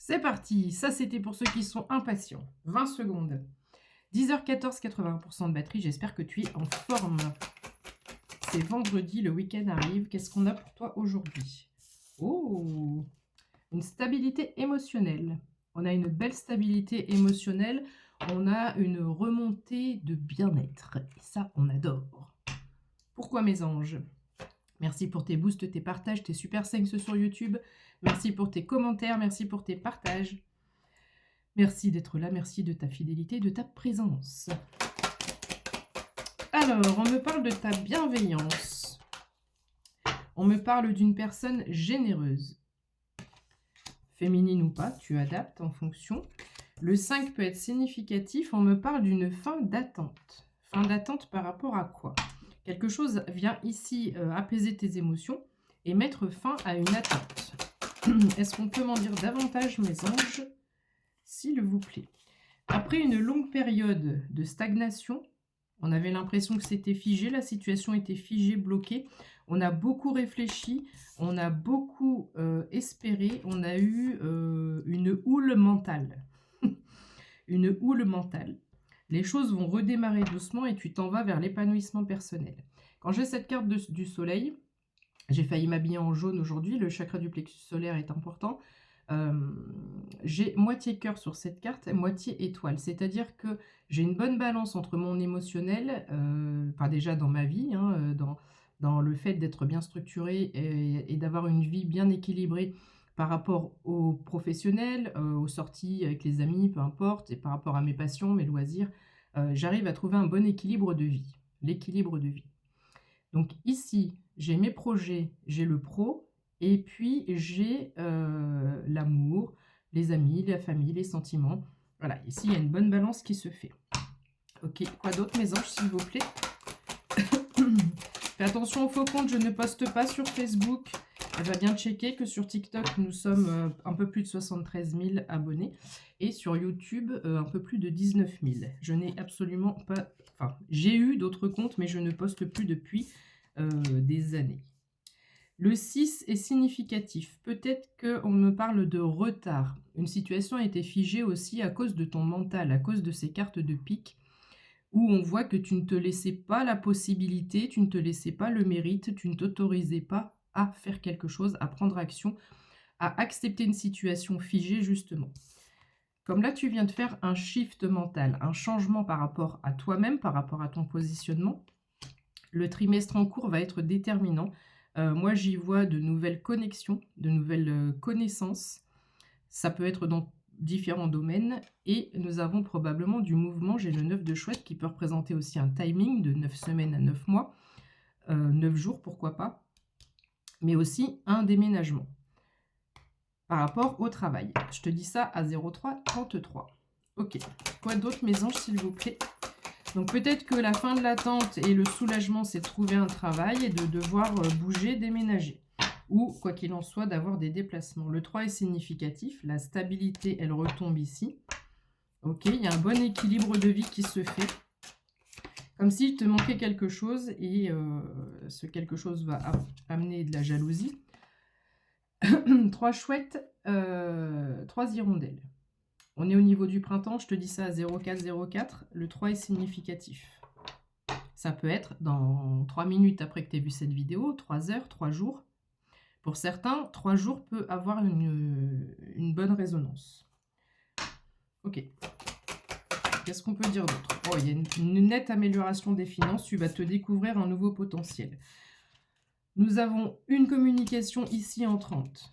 C'est parti, ça c'était pour ceux qui sont impatients. 20 secondes. 10h14, 80% de batterie, j'espère que tu es en forme. C'est vendredi, le week-end arrive. Qu'est-ce qu'on a pour toi aujourd'hui? Oh, une stabilité émotionnelle. On a une belle stabilité émotionnelle. On a une remontée de bien-être. Et ça, on adore. Pourquoi mes anges? Merci pour tes boosts, tes partages, tes super thanks sur YouTube. Merci pour tes commentaires, merci pour tes partages. Merci d'être là, merci de ta fidélité, de ta présence. Alors, on me parle de ta bienveillance. On me parle d'une personne généreuse. Féminine ou pas, tu adaptes en fonction. Le 5 peut être significatif, on me parle d'une fin d'attente. Fin d'attente par rapport à quoi? Quelque chose vient ici apaiser tes émotions et mettre fin à une attente. Est-ce qu'on peut m'en dire davantage, mes anges, s'il vous plaît? Après une longue période de stagnation, on avait l'impression que c'était figé, la situation était figée, bloquée. On a beaucoup réfléchi, on a beaucoup espéré, on a eu une houle mentale. Une houle mentale. Les choses vont redémarrer doucement et tu t'en vas vers l'épanouissement personnel. Quand j'ai cette carte du soleil, j'ai failli m'habiller en jaune aujourd'hui, le chakra du plexus solaire est important. J'ai moitié cœur sur cette carte, moitié étoile. C'est-à-dire que j'ai une bonne balance entre mon émotionnel, enfin déjà dans ma vie, hein, dans le fait d'être bien structuré et d'avoir une vie bien équilibrée par rapport aux professionnels, aux sorties avec les amis, peu importe, et par rapport à mes passions, mes loisirs, j'arrive à trouver un bon équilibre de vie, l'équilibre de vie. Donc ici, j'ai mes projets, j'ai le pro, et puis j'ai l'amour, les amis, la famille, les sentiments. Voilà, ici, il y a une bonne balance qui se fait. Ok, quoi d'autre, mes anges, s'il vous plaît? Fais attention au faux compte, je ne poste pas sur Facebook. Elle va bien checker que sur TikTok, nous sommes un peu plus de 73 000 abonnés. Et sur YouTube, un peu plus de 19 000. Je n'ai absolument pas... Enfin, j'ai eu d'autres comptes, mais je ne poste plus depuis des années. Le 6 est significatif. Peut-être qu'on me parle de retard. Une situation a été figée aussi à cause de ton mental, à cause de ces cartes de pique, où on voit que tu ne te laissais pas la possibilité, tu ne te laissais pas le mérite, tu ne t'autorisais pas à faire quelque chose, à prendre action, à accepter une situation figée justement. Comme là, tu viens de faire un shift mental, un changement par rapport à toi-même, par rapport à ton positionnement. Le trimestre en cours va être déterminant. Moi, j'y vois de nouvelles connexions, de nouvelles connaissances. Ça peut être dans différents domaines. Et nous avons probablement du mouvement. J'ai le 9 de chouette qui peut représenter aussi un timing de 9 semaines à 9 mois. 9 jours, pourquoi pas. Mais aussi un déménagement par rapport au travail. Je te dis ça à 0333. Ok. Quoi d'autre, mes anges, s'il vous plaît? Donc peut-être que la fin de l'attente et le soulagement, c'est de trouver un travail et de devoir bouger, déménager. Ou, quoi qu'il en soit, d'avoir des déplacements. Le 3 est significatif. La stabilité, elle retombe ici. Ok, il y a un bon équilibre de vie qui se fait. Comme s'il te manquait quelque chose et ce quelque chose va amener de la jalousie. 3 chouettes, 3 hirondelles. On est au niveau du printemps, je te dis ça à 0404. Le 3 est significatif. Ça peut être dans 3 minutes après que tu aies vu cette vidéo, 3 heures, 3 jours. Pour certains, 3 jours peut avoir une bonne résonance. Ok. Qu'est-ce qu'on peut dire d'autre? Oh, il y a une nette amélioration des finances. Tu vas te découvrir un nouveau potentiel. Nous avons une communication ici entrante.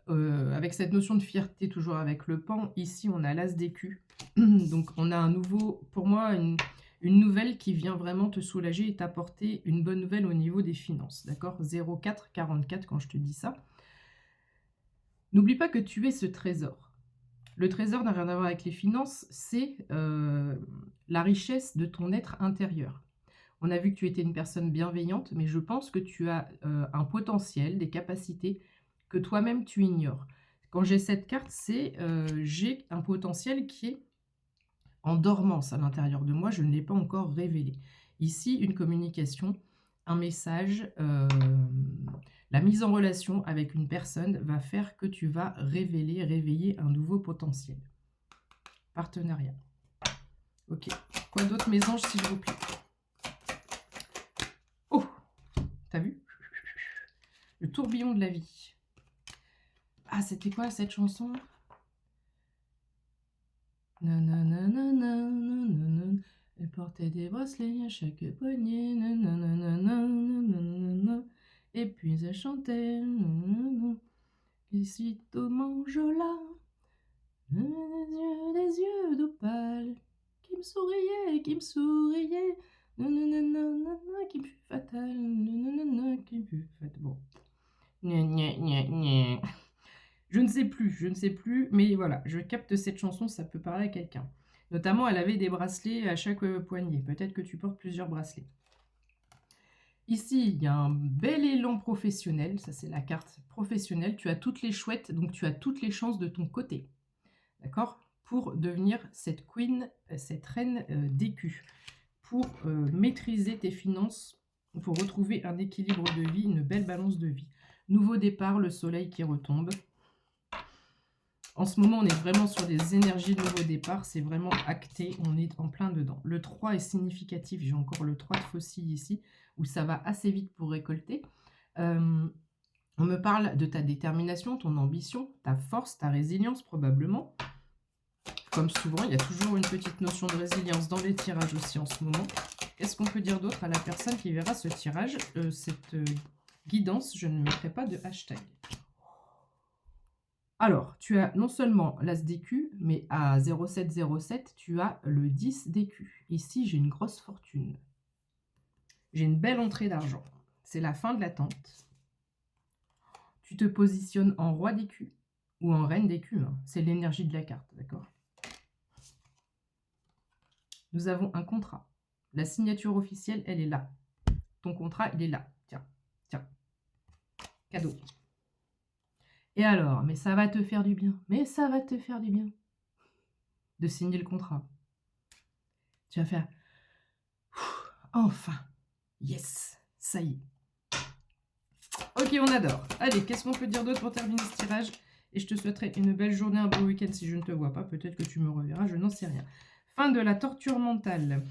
Avec cette notion de fierté, toujours avec le pan, ici on a l'as d'écu. Donc on a un nouveau, pour moi, une nouvelle qui vient vraiment te soulager et t'apporter une bonne nouvelle au niveau des finances. D'accord? 0444 quand je te dis ça. N'oublie pas que tu es ce trésor. Le trésor n'a rien à voir avec les finances, c'est la richesse de ton être intérieur. On a vu que tu étais une personne bienveillante, mais je pense que tu as un potentiel, des capacités que toi-même tu ignores. Quand j'ai cette carte, c'est j'ai un potentiel qui est en dormance à l'intérieur de moi, je ne l'ai pas encore révélé. Ici, une communication, un message, La mise en relation avec une personne va faire que tu vas réveiller un nouveau potentiel. Partenariat. Ok. Quoi d'autre, mes anges, s'il vous plaît? Oh, t'as vu? Le tourbillon de la vie. Ah, c'était quoi cette chanson? Nananana, elle portait des bracelets à chaque poignet. Nananana, et puis elle chantait. Et sitôt Manjola, des yeux d'opale, qui me souriait, nanana, qui me fut fatal, nanana, qui me fut fatal. Bon. Je ne sais plus, mais voilà, je capte cette chanson, ça peut parler à quelqu'un. Notamment, elle avait des bracelets à chaque poignet. Peut-être que tu portes plusieurs bracelets. Ici, il y a un bel élan professionnel. Ça, c'est la carte professionnelle. Tu as toutes les chouettes, donc tu as toutes les chances de ton côté. D'accord? Pour devenir cette queen, cette reine d'écus. Pour maîtriser tes finances, pour retrouver un équilibre de vie, une belle balance de vie. Nouveau départ, le soleil qui retombe. En ce moment, on est vraiment sur des énergies de nouveau départ. C'est vraiment acté. On est en plein dedans. Le 3 est significatif. J'ai encore le 3 de faucille ici, où ça va assez vite pour récolter. On me parle de ta détermination, ton ambition, ta force, ta résilience probablement. Comme souvent, il y a toujours une petite notion de résilience dans les tirages aussi en ce moment. Qu'est-ce qu'on peut dire d'autre à la personne qui verra ce tirage, cette guidance? Je ne mettrai pas de hashtag. Alors, tu as non seulement l'As d'écu, mais à 0707, tu as le 10 d'écu. Ici, j'ai une grosse fortune. J'ai une belle entrée d'argent. C'est la fin de l'attente. Tu te positionnes en roi d'écu ou en reine d'écu. Hein. C'est l'énergie de la carte, d'accord? Nous avons un contrat. La signature officielle, elle est là. Ton contrat, il est là. Tiens, tiens. Cadeau. Et alors, mais ça va te faire du bien. Mais ça va te faire du bien de signer le contrat. Tu vas faire enfin, yes, ça y est. Ok, on adore. Allez, qu'est-ce qu'on peut dire d'autre pour terminer ce tirage? Et je te souhaiterais une belle journée, un beau week-end si je ne te vois pas. Peut-être que tu me reverras, je n'en sais rien. Fin de la torture mentale.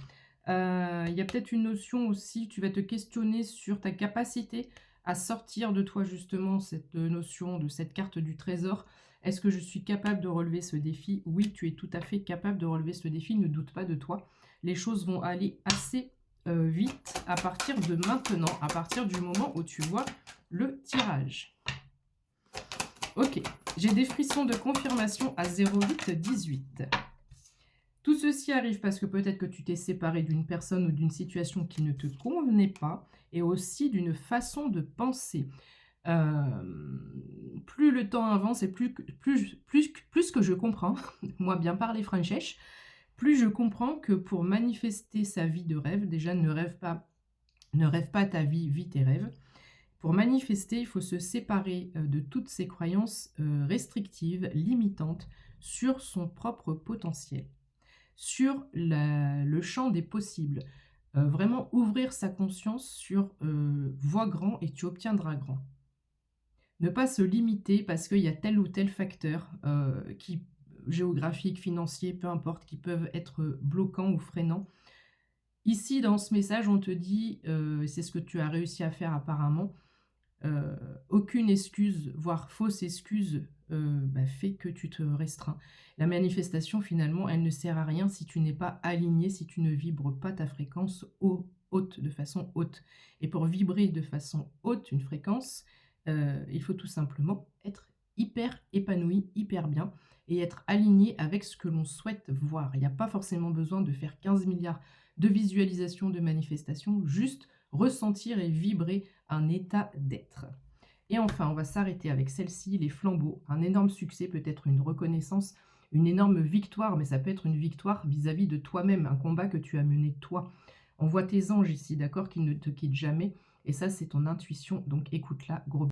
Il y a peut-être une notion aussi, tu vas te questionner sur ta capacité à sortir de toi justement cette notion de cette carte du trésor. Est-ce que je suis capable de relever ce défi? Oui, tu es tout à fait capable de relever ce défi, ne doute pas de toi. Les choses vont aller assez vite à partir de maintenant, à partir du moment où tu vois le tirage. Ok, j'ai des frissons de confirmation à 0818. Tout ceci arrive parce que peut-être que tu t'es séparé d'une personne ou d'une situation qui ne te convenait pas et aussi d'une façon de penser. Plus le temps avance et plus que je comprends, moi bien parler français, plus je comprends que pour manifester sa vie de rêve, déjà ne rêve pas ta vie, vis tes rêves. Pour manifester, il faut se séparer de toutes ces croyances restrictives, limitantes sur son propre potentiel, sur le champ des possibles. Vraiment ouvrir sa conscience sur vois grand et tu obtiendras grand. Ne pas se limiter parce qu'il y a tel ou tel facteur géographique, financier, peu importe, qui peuvent être bloquants ou freinants. Ici, dans ce message, on te dit, c'est ce que tu as réussi à faire apparemment, aucune excuse, voire fausse excuse, fait que tu te restreins. La manifestation, finalement, elle ne sert à rien si tu n'es pas aligné, si tu ne vibres pas ta fréquence haute, de façon haute. Et pour vibrer de façon haute une fréquence, il faut tout simplement être hyper épanoui, hyper bien, et être aligné avec ce que l'on souhaite voir. Il n'y a pas forcément besoin de faire 15 milliards de visualisations, de manifestations, juste ressentir et vibrer un état d'être. Et enfin, on va s'arrêter avec celle-ci, les flambeaux. Un énorme succès, peut-être une reconnaissance, une énorme victoire, mais ça peut être une victoire vis-à-vis de toi-même, un combat que tu as mené toi. On voit tes anges ici, d'accord, qui ne te quittent jamais. Et ça, c'est ton intuition, donc écoute-la, gros.